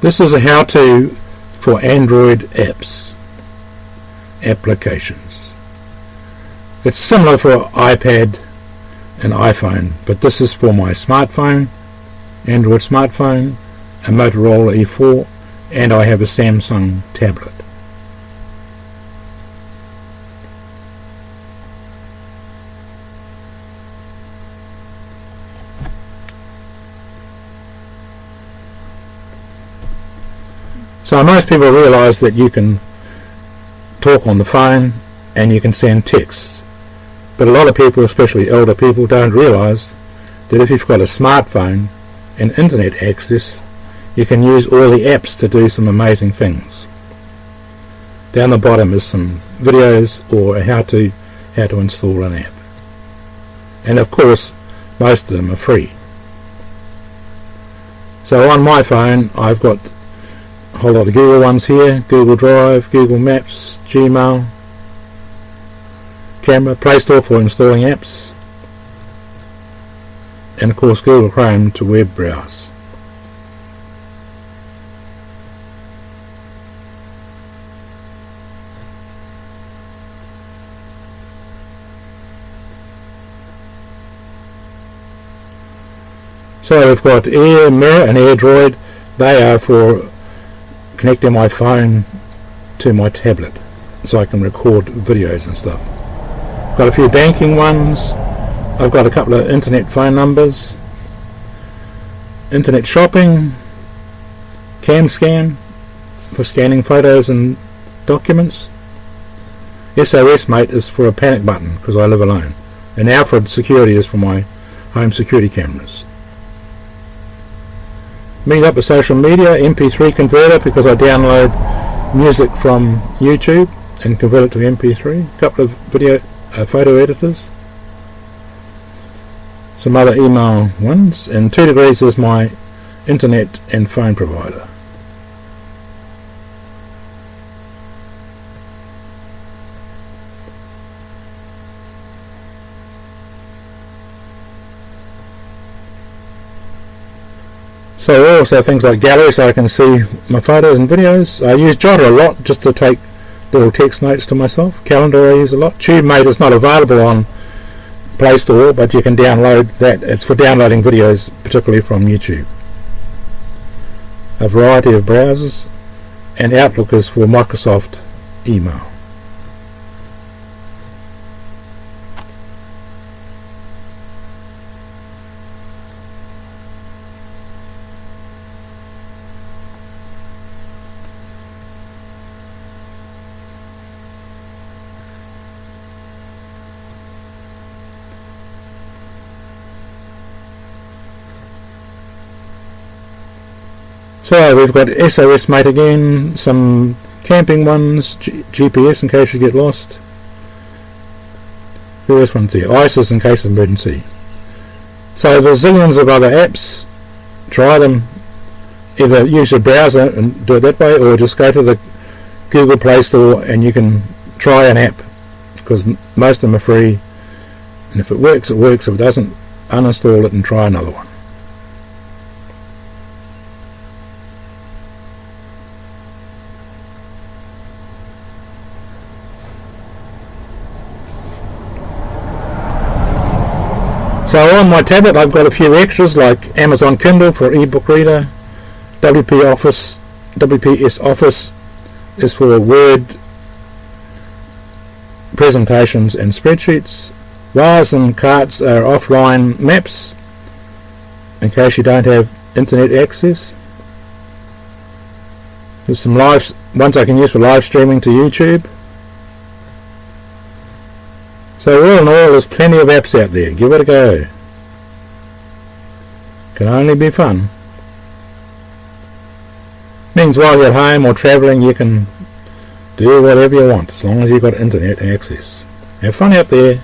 This is a how-to for Android applications. It's similar for iPad and iPhone, but this is for my smartphone, Android smartphone, a Motorola E4, and I have a Samsung tablet. So most people realise that you can talk on the phone and you can send texts, but a lot of people, especially elder people, don't realise that if you've got a smartphone and internet access, you can use all the apps to do some amazing things. Down the bottom is some videos or how to install an app, and of course most of them are free. So on my phone I've got a whole lot of Google ones here: Google Drive, Google Maps, Gmail, Camera, Play Store for installing apps, and of course Google Chrome to web browse. So we've got AirMirror and AirDroid. They are for connecting my phone to my tablet so I can record videos and stuff. Got a few banking ones. I've got a couple of internet phone numbers. Internet shopping. CamScan for scanning photos and documents. SOS Mate is for a panic button because I live alone. And Alfred Security is for my home security cameras. Meet up with social media, MP3 converter because I download music from YouTube and convert it to MP3. A couple of photo editors. Some other email ones, and 2 Degrees is my internet and phone provider. So also things like gallery, so I can see my photos and videos. I use Jotr a lot just to take little text notes to myself. Calendar I use a lot. TubeMate is not available on Play Store, but you can download that. It's for downloading videos, particularly from YouTube. A variety of browsers, and Outlook is for Microsoft email. So we've got SOS Mate again, some camping ones, GPS in case you get lost. Various ones there, ISIS in case of emergency. So there's zillions of other apps. Try them. Either use your browser and do it that way, or just go to the Google Play Store and you can try an app, because most of them are free. And if it works, it works. If it doesn't, uninstall it and try another one. So on my tablet I've got a few extras like Amazon Kindle for ebook reader, WPS Office is for Word presentations and spreadsheets. Wires and carts are offline maps in case you don't have internet access. There's some ones I can use for live streaming to YouTube. So all in all, there's plenty of apps out there. Give it a go. Can only be fun. Means while you're at home or travelling, you can do whatever you want as long as you've got internet access. Have fun out there.